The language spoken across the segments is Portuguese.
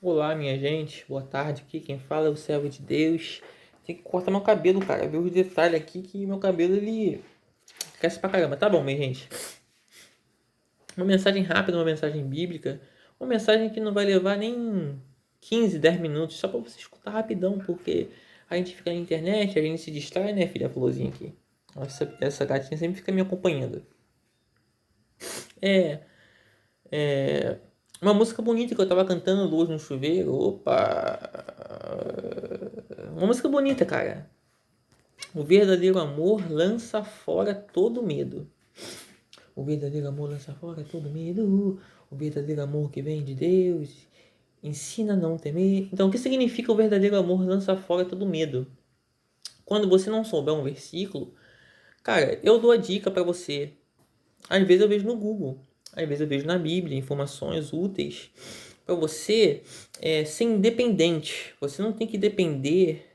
Olá, minha gente, boa tarde. Aqui quem fala é o servo de Deus. Tem que cortar meu cabelo, cara. Ver os detalhes aqui que meu cabelo ele cresce pra caramba. Tá bom, minha gente. Uma mensagem rápida, uma mensagem bíblica. Uma mensagem que não vai levar nem 15, 10 minutos, só pra você escutar rapidão, porque a gente fica na internet, a gente se distrai, né, filha Florzinha aqui. Essa gatinha sempre fica me acompanhando. É, uma música bonita que eu tava cantando hoje no chuveiro. Opa! Uma música bonita, cara. O verdadeiro amor lança fora todo medo. O verdadeiro amor lança fora todo medo. O verdadeiro amor que vem de Deus ensina a não temer. Então, o que significa o verdadeiro amor lança fora todo medo? Quando você não souber um versículo, cara, eu dou a dica para você. Às vezes eu vejo no Google, às vezes eu vejo na Bíblia informações úteis para você ser independente. Você não tem que depender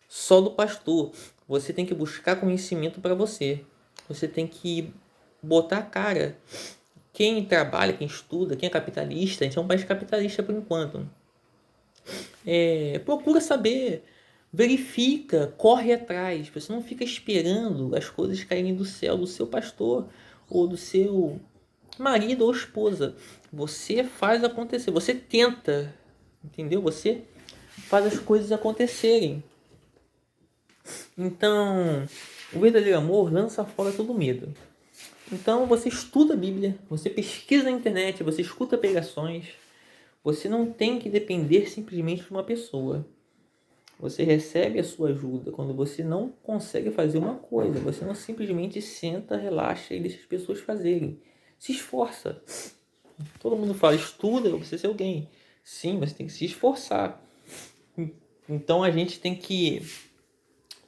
só do pastor. Você tem que buscar conhecimento para você. Você tem que botar a cara. Quem trabalha, quem estuda, quem é capitalista, a gente é um país capitalista por enquanto. Procura saber, verifica, corre atrás. Você não fica esperando as coisas caírem do céu do seu pastor ou do seu marido ou esposa. Você faz acontecer, você tenta, entendeu? Você faz as coisas acontecerem. Então, o verdadeiro amor lança fora todo medo. Então, você estuda a Bíblia, você pesquisa na internet, você escuta pregações. Você não tem que depender simplesmente de uma pessoa. Você recebe a sua ajuda quando você não consegue fazer uma coisa. Você não simplesmente senta, relaxa e deixa as pessoas fazerem. Se esforça. Todo mundo fala, estuda para você ser alguém. Sim, você tem que se esforçar. Então a gente tem que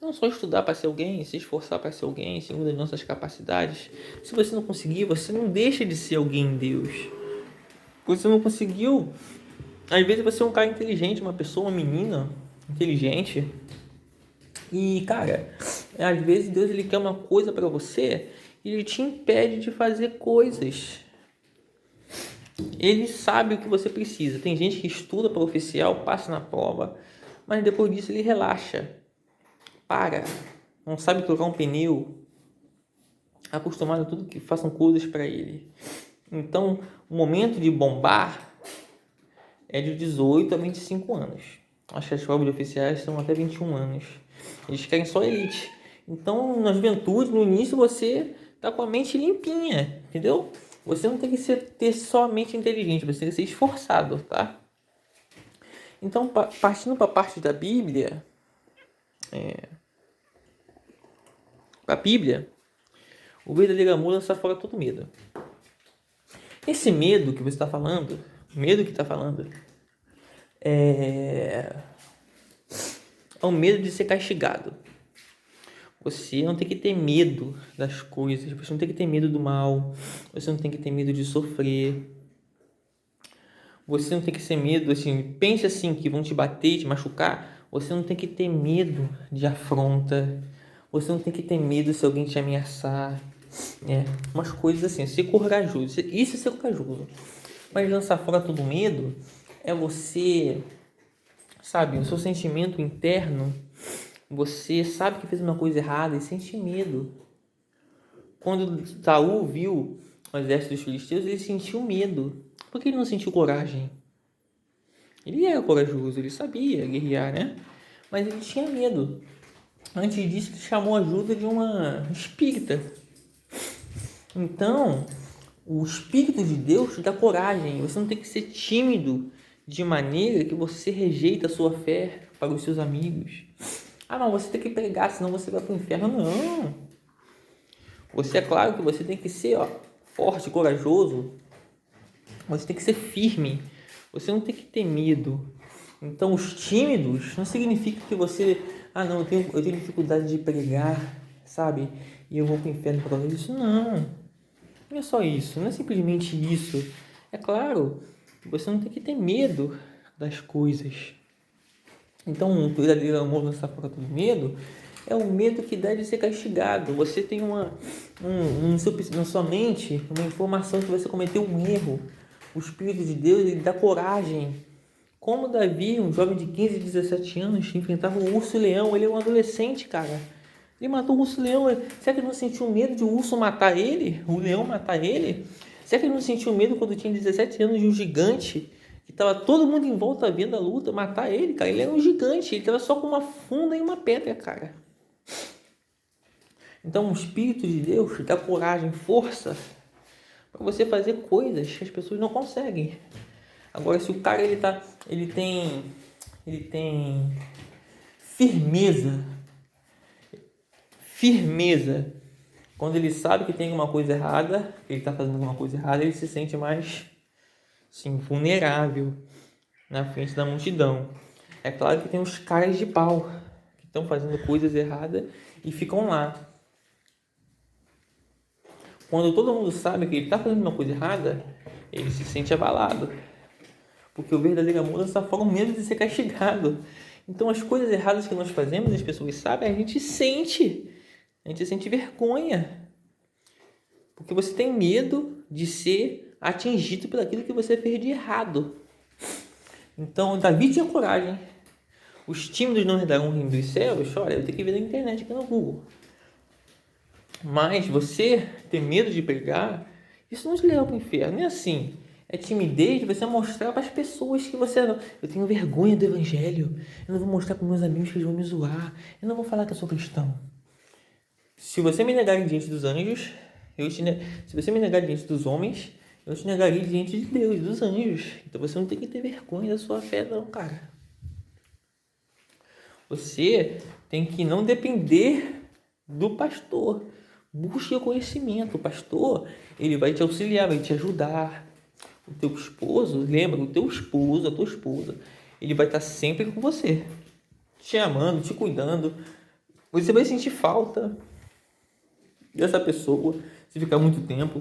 não só estudar para ser alguém, se esforçar para ser alguém, segundo as nossas capacidades. Se você não conseguir, você não deixa de ser alguém em Deus. Você não conseguiu. Às vezes você é um cara inteligente, uma pessoa, uma menina inteligente. E, cara, às vezes Deus ele quer uma coisa para você e ele te impede de fazer coisas. Ele sabe o que você precisa. Tem gente que estuda para oficial, passa na prova, mas depois disso ele relaxa. Para. Não sabe trocar um pneu. Acostumado a tudo que façam coisas para ele. Então, o momento de bombar é de 18 a 25 anos. Acho que as provas de oficiais são até 21 anos. Eles querem só elite. Então, na juventude, no início, você tá com a mente limpinha, entendeu? Você não tem que ter só a mente inteligente, você tem que ser esforçado, tá? Então, partindo para a parte da Bíblia, a Bíblia, o verdadeiro amor lança fora todo medo. Esse medo que você está falando, é o medo de ser castigado. Você não tem que ter medo das coisas, você não tem que ter medo do mal, você não tem que ter medo de sofrer, você não tem que ter medo, assim, pense assim, que vão te bater, te machucar, você não tem que ter medo de afronta, você não tem que ter medo se alguém te ameaçar, umas coisas assim, ser corajoso, isso é ser corajoso, mas lançar fora todo medo é você, sabe, o seu sentimento interno. Você sabe que fez uma coisa errada e sente medo. Quando Saul viu o exército dos filisteus, ele sentiu medo. Por que ele não sentiu coragem? Ele era corajoso, ele sabia guerrear, né? Mas ele tinha medo. Antes disso, ele chamou a ajuda de uma espírita. Então, o Espírito de Deus te dá coragem. Você não tem que ser tímido de maneira que você rejeita a sua fé para os seus amigos. Ah, não, você tem que pregar, senão você vai para o inferno. Não. Você, é claro que você tem que ser forte, corajoso. Você tem que ser firme. Você não tem que ter medo. Então, os tímidos não significa que você... Ah, não, eu tenho dificuldade de pregar, sabe? E eu vou para o inferno por causa disso. Não. Não é só isso. Não é simplesmente isso. É claro que você não tem que ter medo das coisas. Então, o verdadeiro amor não está fora do medo. É o medo que deve ser castigado. Você tem na sua mente uma informação que você cometeu um erro. O Espírito de Deus ele dá coragem Como Davi, um jovem de 15, 17 anos, enfrentava um urso-leão. Ele é um adolescente, cara. Ele matou o urso-leão. Será que ele não sentiu medo de o urso matar ele? O leão matar ele? Será que ele não sentiu medo quando tinha 17 anos de um gigante, que estava todo mundo em volta vendo a luta, matar ele, cara? Ele era um gigante. Ele estava só com uma funda e uma pedra, cara. Então, o Espírito de Deus dá coragem, força para você fazer coisas que as pessoas não conseguem. Agora, se o cara ele tem firmeza, quando ele sabe que tem alguma coisa errada, que ele está fazendo alguma coisa errada, ele se sente mais, assim, vulnerável na frente da multidão. É claro que tem os caras de pau que estão fazendo coisas erradas e ficam lá. Quando todo mundo sabe que ele está fazendo uma coisa errada, ele se sente abalado. Porque o verdadeiro amor lança fora o medo de ser castigado. Então, as coisas erradas que nós fazemos, as pessoas sabem, a gente sente vergonha. Porque você tem medo de ser atingido por aquilo que você fez de errado. Então, Davi tinha coragem. Os tímidos não herdarão o reino dos céus. Olha, eu tenho que ver na internet aqui no Google. Mas você ter medo de pregar, isso não te leva para o inferno. Não é assim. É timidez de você mostrar para as pessoas que você não... Eu tenho vergonha do evangelho. Eu não vou mostrar para meus amigos que eles vão me zoar. Eu não vou falar que eu sou cristão. Se você me negar diante dos anjos, se você me negar diante dos homens, eu te negarei diante de Deus, dos anjos. Então você não tem que ter vergonha da sua fé, não, cara. Você tem que não depender do pastor. Busque o conhecimento. O pastor, ele vai te auxiliar, vai te ajudar. O teu esposo, lembra, o teu esposo, a tua esposa, ele vai estar sempre com você, te amando, te cuidando. Você vai sentir falta dessa pessoa se ficar muito tempo.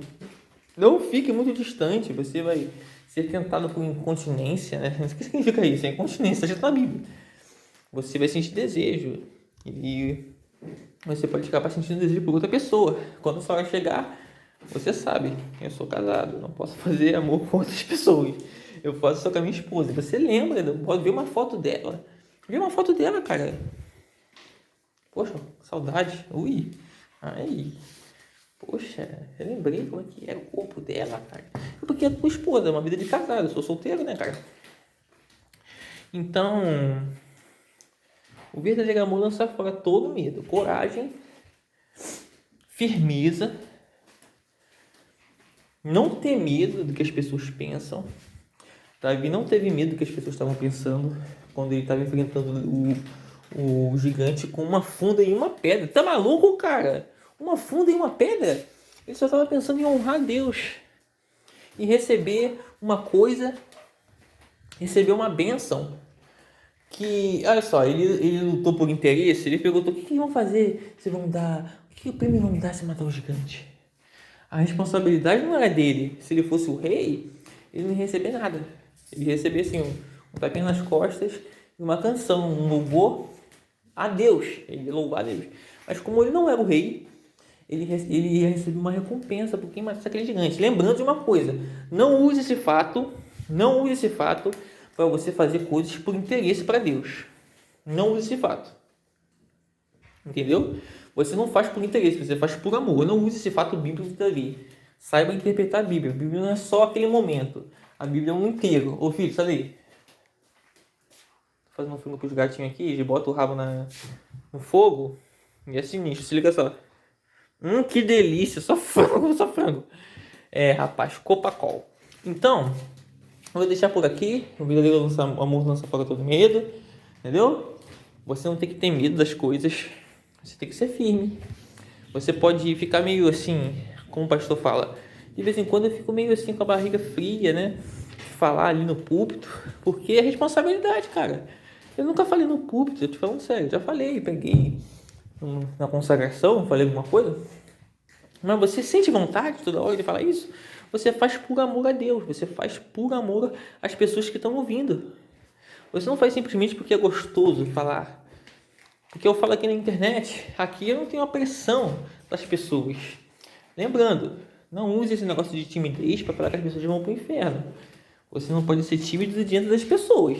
Não fique muito distante, você vai ser tentado por incontinência, né? O que significa isso? É incontinência, já está na Bíblia. Você vai sentir desejo e você pode acabar sentindo desejo por outra pessoa. Quando a sua hora chegar, você sabe, eu sou casado, não posso fazer amor com outras pessoas. Eu faço só com a minha esposa. Você lembra, pode ver uma foto dela. Vê uma foto dela, cara. Poxa, saudade. Ui. Ai. Poxa, eu lembrei como é que era o corpo dela, cara. Porque é tua esposa, é uma vida de casado. Eu sou solteiro, né, cara? Então, o verdadeiro amor lança fora todo medo. Coragem, firmeza, não ter medo do que as pessoas pensam. Davi não teve medo do que as pessoas estavam pensando quando ele estava enfrentando o gigante com uma funda e uma pedra. Tá maluco, cara? Uma funda e uma pedra? Ele só estava pensando em honrar Deus e receber uma coisa, receber uma bênção. Que, olha só, ele lutou por interesse. Ele perguntou: o que vão fazer? Se vão dar, o que o prêmio vão dar se matar o gigante? A responsabilidade não era dele. Se ele fosse o rei, ele não ia receber nada. Ele ia receber assim, um tapinha nas costas e uma canção, um louvor a Deus. Ele ia louvar a Deus. Mas como ele não era o rei, ele ia receber uma recompensa por quem matasse aquele gigante. Lembrando de uma coisa: não use esse fato para você fazer coisas por interesse para Deus. Não use esse fato. Entendeu? Você não faz por interesse, você faz por amor. Não use esse fato bíblico de Davi. Saiba interpretar a Bíblia. A Bíblia não é só aquele momento. A Bíblia é um inteiro. Ô filho, sai daí. Tô fazendo um filme com os gatinhos aqui. Eles botam o rabo no fogo. E é sinistro. Se liga só. Que delícia. Só frango, só frango. É, rapaz. Copacol. Então, vou deixar por aqui. O verdadeiro amor lança fora todo medo. Entendeu? Você não tem que ter medo das coisas. Você tem que ser firme. Você pode ficar meio assim, como o pastor fala. De vez em quando eu fico meio assim com a barriga fria, né? Falar ali no púlpito. Porque é responsabilidade, cara. Eu nunca falei no púlpito, eu te falando sério. Já falei, peguei na consagração, falei alguma coisa. Mas você sente vontade toda hora de falar isso? Você faz por amor a Deus. Você faz por amor às pessoas que estão ouvindo. Você não faz simplesmente porque é gostoso falar. Porque eu falo aqui na internet, aqui eu não tenho a pressão das pessoas. Lembrando, não use esse negócio de timidez para falar que as pessoas vão para o inferno. Você não pode ser tímido diante das pessoas,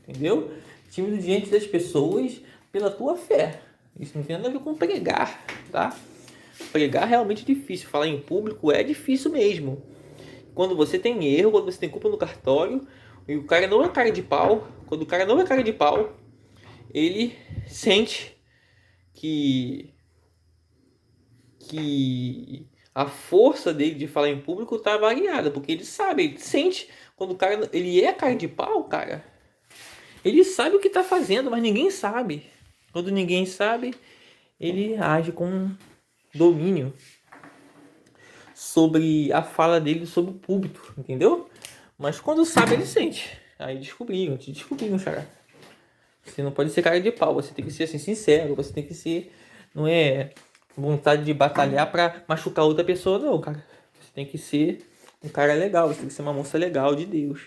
entendeu? Tímido diante das pessoas pela tua fé. Isso não tem nada a ver com pregar, tá? Pregar é realmente difícil. Falar em público é difícil mesmo. Quando você tem erro, quando você tem culpa no cartório, e o cara não é cara de pau, quando o cara não é cara de pau, ele sente que a força dele de falar em público tá variada, porque ele sabe, ele sente, quando o cara, ele é cara de pau, cara, ele sabe o que tá fazendo, mas ninguém sabe. Quando ninguém sabe, ele age com domínio sobre a fala dele sobre o público, entendeu? Mas quando sabe, ele sente. Aí te descobriram, cara. Você não pode ser cara de pau, você tem que ser assim, sincero, você tem que ser, não é vontade de batalhar pra machucar outra pessoa, não, cara. Você tem que ser um cara legal, você tem que ser uma moça legal de Deus.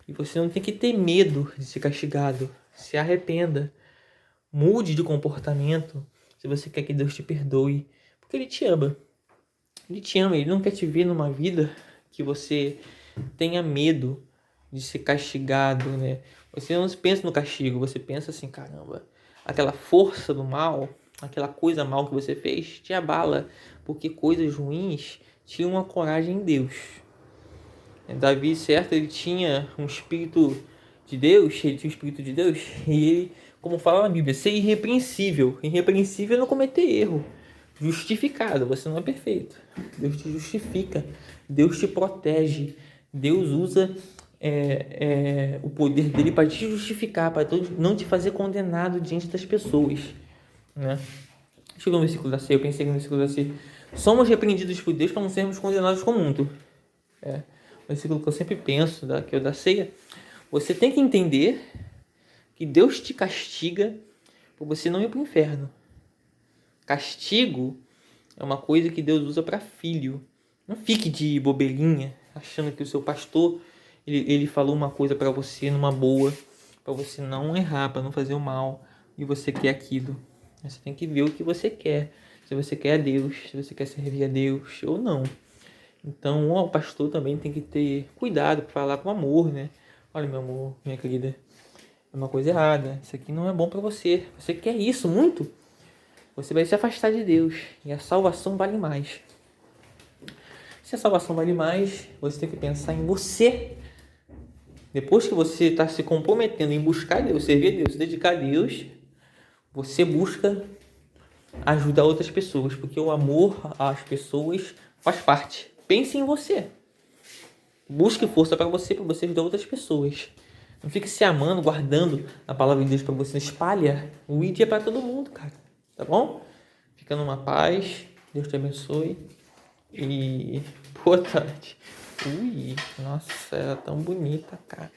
E você não tem que ter medo de ser castigado. Se arrependa. Mude de comportamento se você quer que Deus te perdoe. Porque Ele te ama. Ele te ama, Ele não quer te ver numa vida que você tenha medo de ser castigado, né? Você não pensa no castigo, você pensa assim, caramba, aquela força do mal, aquela coisa mal que você fez, te abala, porque coisas ruins tinham uma coragem em Deus. Davi, certo, ele tinha um espírito de Deus, ele tinha o espírito de Deus, e ele, como fala na Bíblia, ser irrepreensível. Irrepreensível é não cometer erro. Justificado, você não é perfeito. Deus te justifica, Deus te protege, Deus usa o poder dele para te justificar, para não te fazer condenado diante das pessoas, né? Chegou no versículo da ceia, eu pensei no versículo da ceia. Somos repreendidos por Deus para não sermos condenados com o mundo. O versículo que eu sempre penso, que é o da ceia. Você tem que entender que Deus te castiga para você não ir para o inferno. Castigo é uma coisa que Deus usa para filho. Não fique de bobeirinha, achando que o seu pastor ele falou uma coisa para você numa boa, para você não errar, para não fazer o mal, e você quer aquilo. Você tem que ver o que você quer. Se você quer a Deus, se você quer servir a Deus ou não. Então, o pastor também tem que ter cuidado para falar com amor, né? Olha, meu amor, minha querida, é uma coisa errada. Isso aqui não é bom para você. Você quer isso muito? Você vai se afastar de Deus. E a salvação vale mais. Se a salvação vale mais, você tem que pensar em você. Depois que você está se comprometendo em buscar Deus, servir a Deus, se dedicar a Deus, você busca ajudar outras pessoas. Porque o amor às pessoas faz parte. Pense em você. Busque força para você ajudar outras pessoas. Não fique se amando, guardando a palavra de Deus para você. Espalha. O ID é para todo mundo, cara. Tá bom? Fica numa paz. Deus te abençoe. E boa tarde. Ui, nossa, ela é tão bonita, cara.